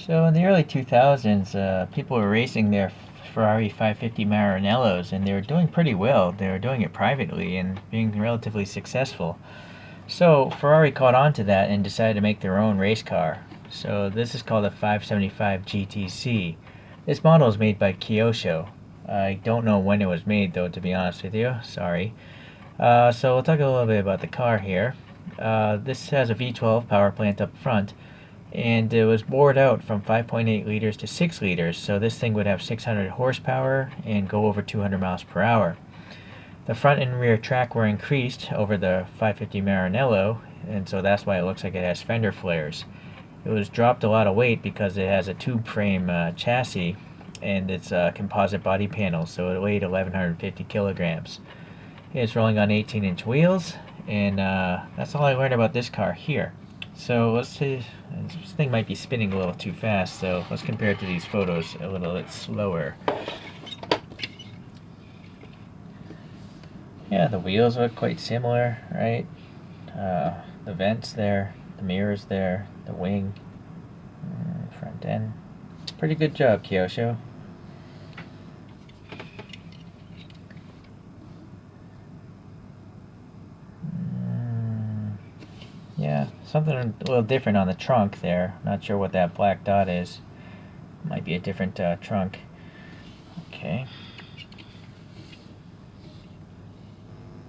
So in the early 2000s, people were racing their Ferrari 550 Maranellos, and they were doing pretty well. They were doing it privately and being relatively successful. So Ferrari caught on to that and decided to make their own race car. So this is called a 575 GTC. This model is made by Kyosho. I don't know when it was made, though, to be honest with you. Sorry. So we'll talk a little bit about the car here. This has a V12 power plant up front, and it was bored out from 5.8 liters to 6 liters, so this thing would have 600 horsepower and go over 200 miles per hour. The front and rear track were increased over the 550 Maranello, and so that's why it looks like it has fender flares. It was dropped a lot of weight because it has a tube frame chassis, and it's a composite body panel, so it weighed 1,150 kilograms. It's rolling on 18-inch wheels, and that's all I learned about this car here. So let's see, this thing might be spinning a little too fast, so let's compare it to these photos a little bit slower. Yeah, the wheels look quite similar, right? The vents there, the mirrors there, the wing, front end. Pretty good job, Kyosho. Yeah, something a little different on the trunk there. Not sure what that black dot is. Might be a different trunk. Okay.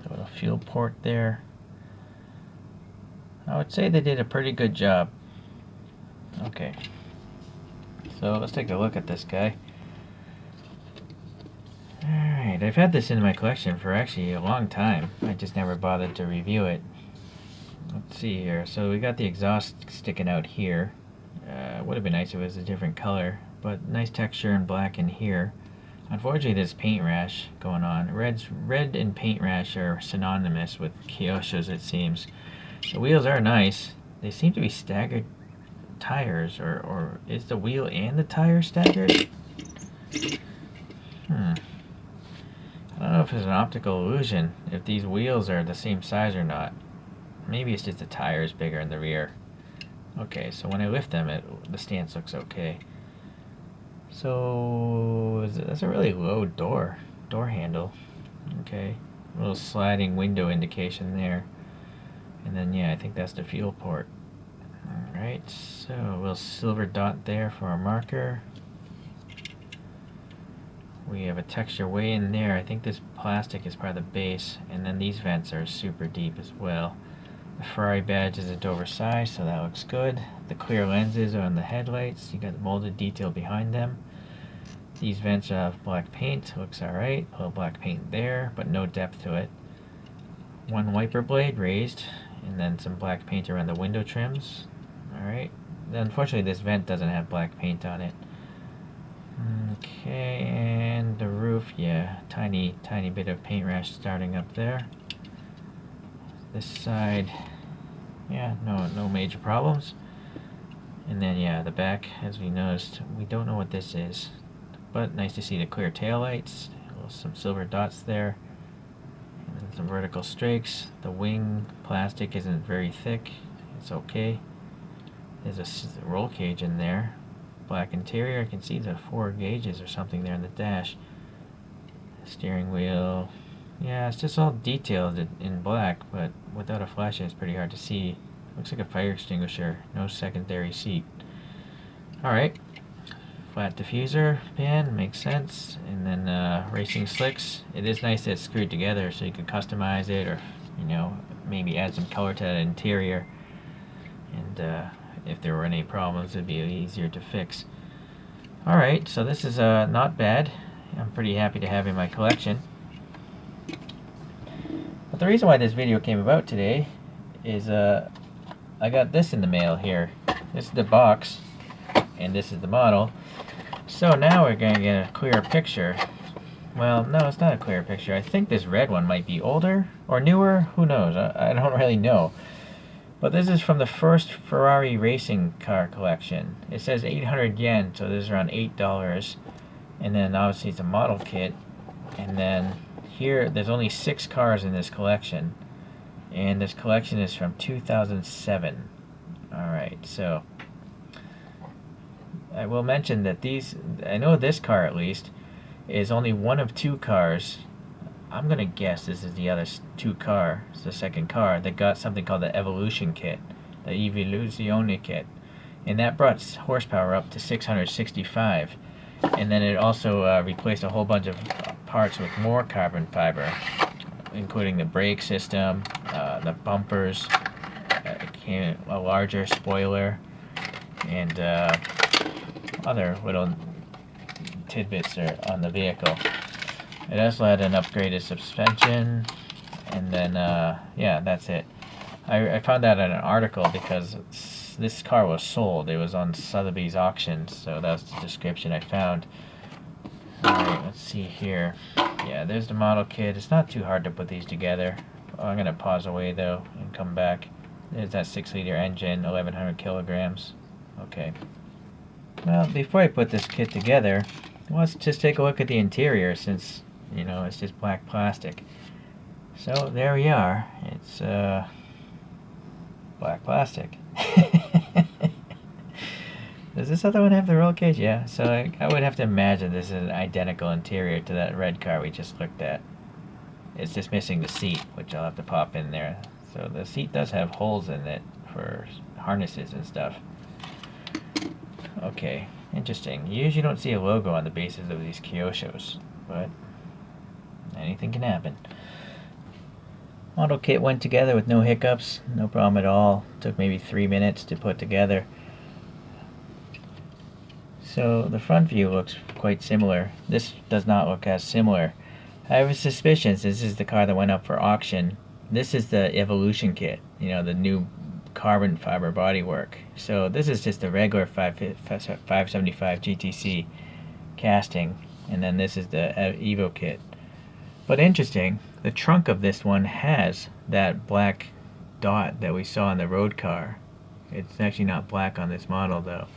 A little fuel port there. I would say they did a pretty good job. Okay. So let's take a look at this guy. Alright, I've had this in my collection for actually a long time. I just never bothered to review it. Let's see here. So we got the exhaust sticking out here. Would have been nice if it was a different color, but nice texture in black in here. Unfortunately, there's paint rash going on. Red and paint rash are synonymous with Kyosho's, it seems. The wheels are nice. They seem to be staggered tires, or is the wheel and the tire staggered? I don't know if it's an optical illusion, if these wheels are the same size or not. Maybe it's just the tire is bigger in the rear. Okay, so when I lift them, the stance looks okay. So that's a really low door handle. Okay, a little sliding window indication there. And then yeah, I think that's the fuel port. Alright, so a little silver dot there for our marker. We have a texture way in there. I think this plastic is part of the base, and then these vents are super deep as well. The Ferrari badge isn't oversized, so that looks good. The clear lenses are on the headlights. You got the molded detail behind them. These vents have black paint, looks alright. A little black paint there, but no depth to it. One wiper blade raised, and then some black paint around the window trims. Alright. Unfortunately, this vent doesn't have black paint on it. Okay, and the roof, yeah, tiny bit of paint rash starting up there. This side, yeah, no major problems. And then yeah, the back, as we noticed, we don't know what this is, but nice to see the clear taillights, some silver dots there, and then some vertical streaks. The wing plastic isn't very thick, it's okay. There's a roll cage in there. Black interior, I can see the 4 gauges or something there in the dash. Steering wheel, yeah, it's just all detailed in black, but without a flashlight it's pretty hard to see. Looks like a fire extinguisher, no secondary seat. Alright, flat diffuser pan, makes sense. And then racing slicks, it is nice that it's screwed together so you can customize it, or you know, maybe add some color to that interior. And if there were any problems, it'd be easier to fix. Alright, so this is not bad. I'm pretty happy to have in my collection. But the reason why this video came about today is I got this in the mail here. This is the box, and this is the model. So now we're going to get a clearer picture. Well, no, it's not a clear picture. I think this red one might be older or newer. Who knows? I don't really know. But this is from the first Ferrari racing car collection. It says 800 yen, so this is around $8. And then obviously it's a model kit. And then here, there's only 6 cars in this collection. And this collection is from 2007. Alright, so I will mention that these, I know this car at least, is only one of two cars. I'm gonna guess this is the other two car, it's the second car, that got something called the Evolution Kit, the Evoluzione Kit. And that brought horsepower up to 665. And then it also replaced a whole bunch of parts with more carbon fiber, including the brake system, the bumpers, a larger spoiler, and other little tidbits are on the vehicle. It also had an upgraded suspension, and then yeah, that's it. I found that in an article because this car was sold. It was on Sotheby's auctions, so that's the description I found. Alright, let's see here. Yeah, there's the model kit. It's not too hard to put these together. I'm going to pause away though and come back. There's that 6-liter engine, 1100 kilograms. Okay. Well, before I put this kit together, let's just take a look at the interior since, you know, it's just black plastic. So there we are. It's black plastic. Does this other one have the roll cage? Yeah, so I would have to imagine this is an identical interior to that red car we just looked at. It's just missing the seat, which I'll have to pop in there. So the seat does have holes in it for harnesses and stuff. Okay, interesting. You usually don't see a logo on the bases of these Kyoshos, but anything can happen. Model kit went together with no hiccups, no problem at all. Took maybe 3 minutes to put together. So the front view looks quite similar. This does not look as similar. I have a suspicion, since this is the car that went up for auction, this is the Evolution Kit, you know, the new carbon fiber bodywork. So this is just a regular 575 GTC casting, and then this is the Evo Kit. But interesting, the trunk of this one has that black dot that we saw in the road car. It's actually not black on this model though.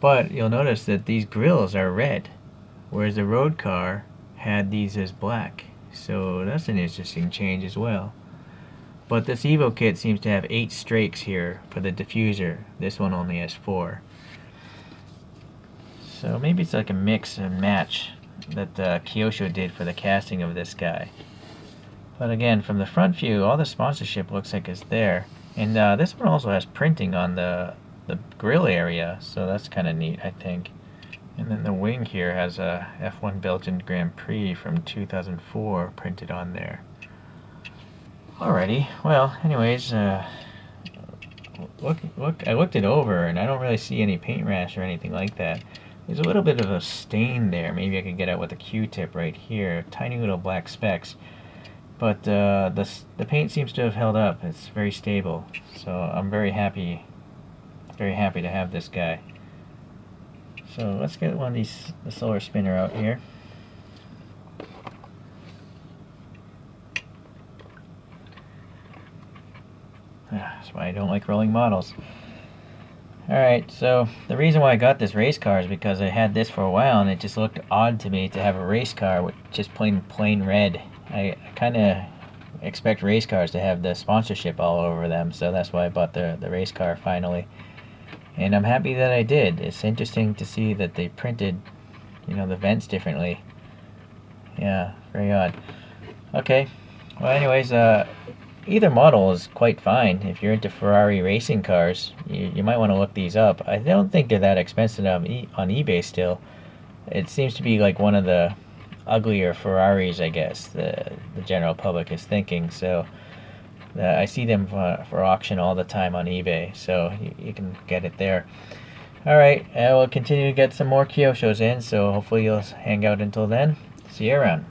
But you'll notice that these grills are red, whereas the road car had these as black. So that's an interesting change as well. But this Evo kit seems to have 8 strakes here for the diffuser. This one only has 4. So maybe it's like a mix and match that Kyosho did for the casting of this guy. But again, from the front view, all the sponsorship looks like it's there. And this one also has printing on the grill area, so that's kind of neat, I think. And then the wing here has a F1 Belgian Grand Prix from 2004 printed on there. Alrighty, well, anyways, look, I looked it over and I don't really see any paint rash or anything like that. There's a little bit of a stain there. Maybe I could get it with a Q-tip right here. Tiny little black specks. But the paint seems to have held up. It's very stable. So I'm very happy to have this guy. So let's get one of these, the solar spinner out here. That's why I don't like rolling models. Alright, so the reason why I got this race car is because I had this for a while and it just looked odd to me to have a race car with just plain red. I kind of expect race cars to have the sponsorship all over them, so that's why I bought the race car finally. And I'm happy that I did. It's interesting to see that they printed, you know, the vents differently. Yeah, very odd. Okay, well anyways, either model is quite fine. If you're into Ferrari racing cars, you might want to look these up. I don't think they're that expensive on eBay still. It seems to be like one of the uglier Ferraris, I guess, the general public is thinking. So I see them for auction all the time on eBay, so you can get it there. Alright, I will continue to get some more Kyoshos in, so hopefully you'll hang out until then. See you around.